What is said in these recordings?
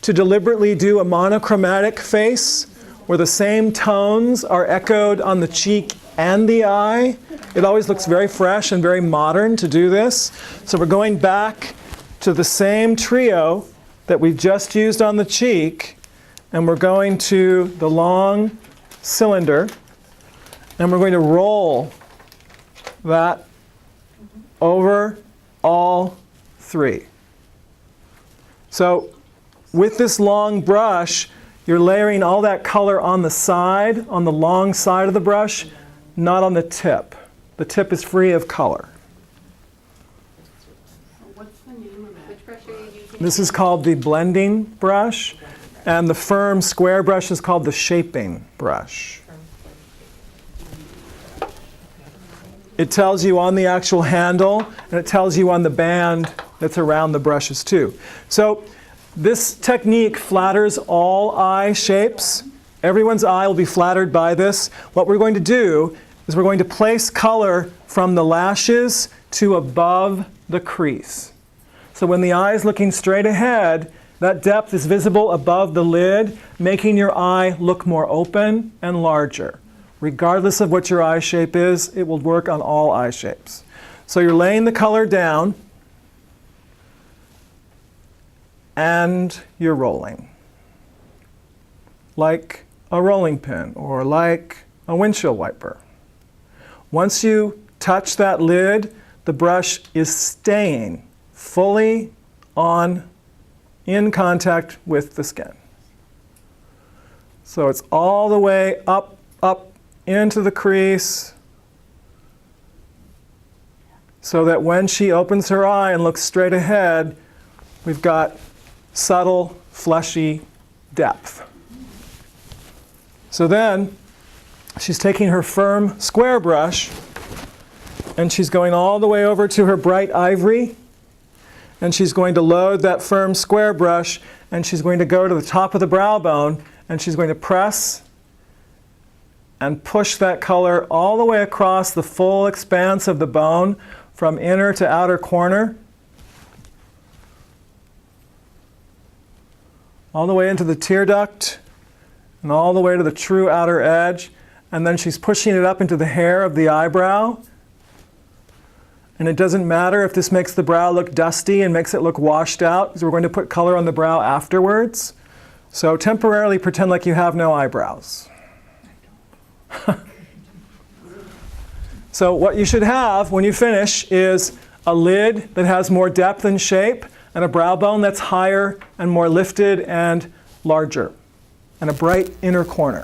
to deliberately do a monochromatic face where the same tones are echoed on the cheek and the eye. It always looks very fresh and very modern to do this. So we're going back to the same trio that we've just used on the cheek, and we're going to the long cylinder, and we're going to roll that over all three. So with this long brush, you're layering all that color on the side, on the long side of the brush, not on the tip. The tip is free of color. What's the name of it? Which brush are you using? This is called the blending brush, and the firm square brush is called the shaping brush. It tells you on the actual handle, and it tells you on the band that's around the brushes too. So this technique flatters all eye shapes. Everyone's eye will be flattered by this. What we're going to do is we're going to place color from the lashes to above the crease. So when the eye is looking straight ahead, that depth is visible above the lid, making your eye look more open and larger. Regardless of what your eye shape is, it will work on all eye shapes. So you're laying the color down, and you're rolling. Like a rolling pin or like a windshield wiper. Once you touch that lid, the brush is staying fully in contact with the skin. So it's all the way up into the crease, so that when she opens her eye and looks straight ahead, we've got subtle, fleshy depth. So then she's taking her firm square brush, and she's going all the way over to her bright ivory, and she's going to load that firm square brush, and she's going to go to the top of the brow bone, and she's going to press and push that color all the way across the full expanse of the bone from inner to outer corner, all the way into the tear duct, and all the way to the true outer edge. And then she's pushing it up into the hair of the eyebrow. And it doesn't matter if this makes the brow look dusty and makes it look washed out, because we're going to put color on the brow afterwards. So temporarily pretend like you have no eyebrows. So what you should have when you finish is a lid that has more depth and shape, and a brow bone that's higher and more lifted and larger, and a bright inner corner.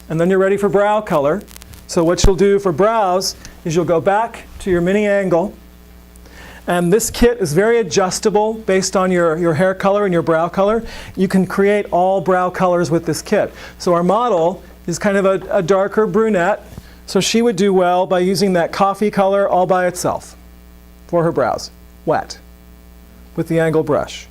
And then you're ready for brow color. So what you'll do for brows is you'll go back to your mini angle, and this kit is very adjustable based on your hair color and your brow color. You can create all brow colors with this kit. So our model is kind of a darker brunette, so she would do well by using that coffee color all by itself for her brows, wet, with the angle brush.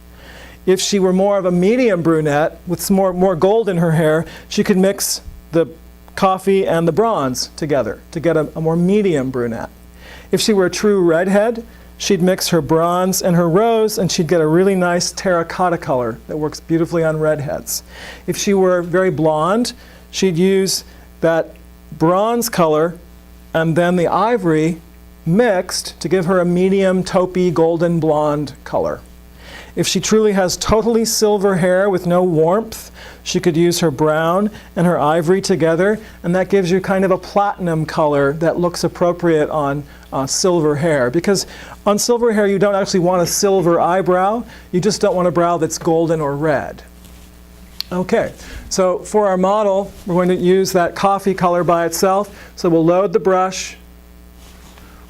If she were more of a medium brunette with some more gold in her hair, she could mix the coffee and the bronze together to get a more medium brunette. If she were a true redhead, she'd mix her bronze and her rose, and she'd get a really nice terracotta color that works beautifully on redheads. If she were very blonde, she'd use that bronze color and then the ivory mixed to give her a medium taupey golden blonde color. If she truly has totally silver hair with no warmth, she could use her brown and her ivory together, and that gives you kind of a platinum color that looks appropriate on silver hair. Because on silver hair you don't actually want a silver eyebrow, you just don't want a brow that's golden or red. Okay, so for our model, we're going to use that coffee color by itself. So we'll load the brush,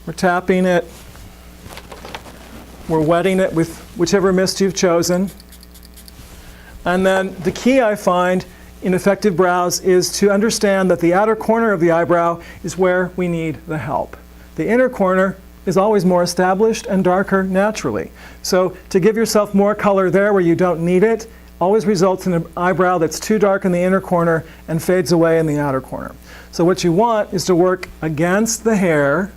we're tapping it, we're wetting it with whichever mist you've chosen. And then the key I find in effective brows is to understand that the outer corner of the eyebrow is where we need the help. The inner corner is always more established and darker naturally. So to give yourself more color there where you don't need it always results in an eyebrow that's too dark in the inner corner and fades away in the outer corner. So what you want is to work against the hair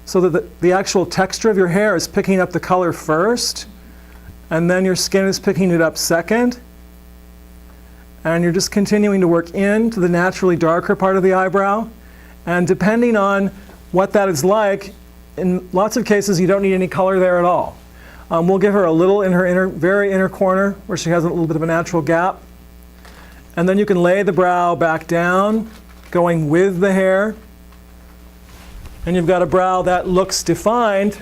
so that the actual texture of your hair is picking up the color first, and then your skin is picking it up second. And you're just continuing to work into the naturally darker part of the eyebrow. And depending on what that is like, in lots of cases you don't need any color there at all. We'll give her a little in her very inner corner where she has a little bit of a natural gap. And then you can lay the brow back down, going with the hair. And you've got a brow that looks defined,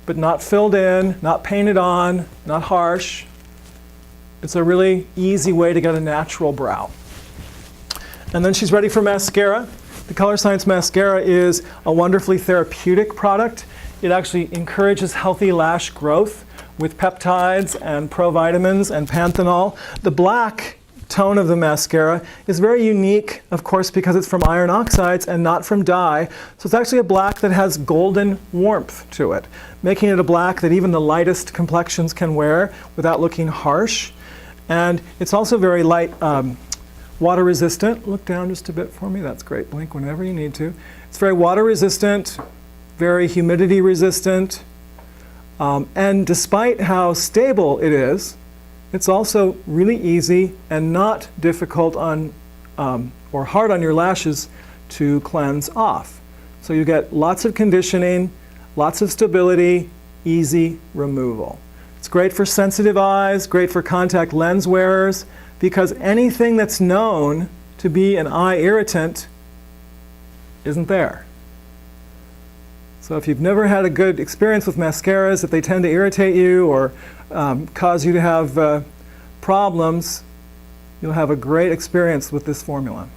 but not filled in, not painted on, not harsh. It's a really easy way to get a natural brow. And then she's ready for mascara. The Colorescience mascara is a wonderfully therapeutic product. It actually encourages healthy lash growth with peptides and provitamins and panthenol. The black tone of the mascara is very unique, of course, because it's from iron oxides and not from dye. So it's actually a black that has golden warmth to it, making it a black that even the lightest complexions can wear without looking harsh. And it's also very light, water resistant. Look down just a bit for me. That's great. Blink whenever you need to. It's very water resistant, very humidity resistant. And despite how stable it is, it's also really easy and not difficult on or hard on your lashes to cleanse off. So you get lots of conditioning, lots of stability, easy removal. It's great for sensitive eyes, great for contact lens wearers, because anything that's known to be an eye irritant isn't there. So if you've never had a good experience with mascaras, if they tend to irritate you or cause you to have problems, you'll have a great experience with this formula.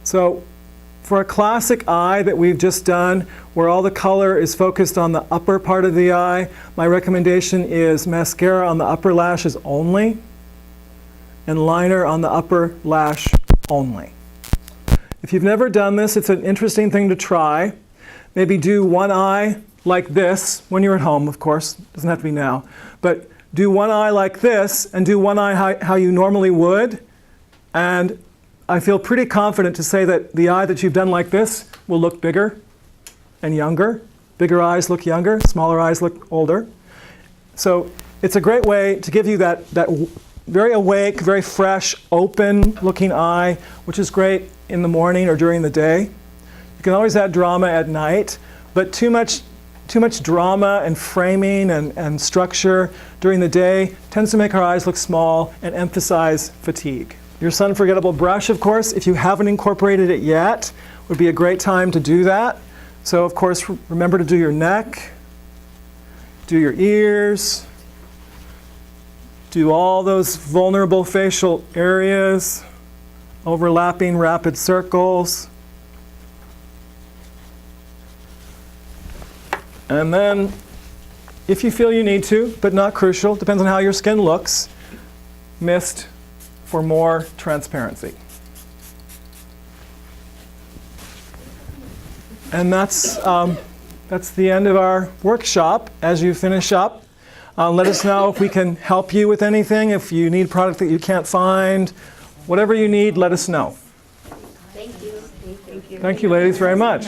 So for a classic eye that we've just done, where all the color is focused on the upper part of the eye, my recommendation is mascara on the upper lashes only and liner on the upper lash only. If you've never done this, it's an interesting thing to try. Maybe do one eye like this when you're at home, of course. Doesn't have to be now. But do one eye like this and do one eye how you normally would. And I feel pretty confident to say that the eye that you've done like this will look bigger and younger. Bigger eyes look younger, smaller eyes look older. So it's a great way to give you that very awake, very fresh, open-looking eye, which is great in the morning or during the day. You can always add drama at night, but too much drama and framing and structure during the day tends to make our eyes look small and emphasize fatigue. Your sun-forgettable brush, of course, if you haven't incorporated it yet, would be a great time to do that. So, of course, remember to do your neck, do your ears, do all those vulnerable facial areas, overlapping rapid circles. And then, if you feel you need to, but not crucial, depends on how your skin looks, mist for more transparency. And that's the end of our workshop. As you finish up, let us know if we can help you with anything, if you need product that you can't find. Whatever you need, let us know. Thank you. Thank you, ladies, very much.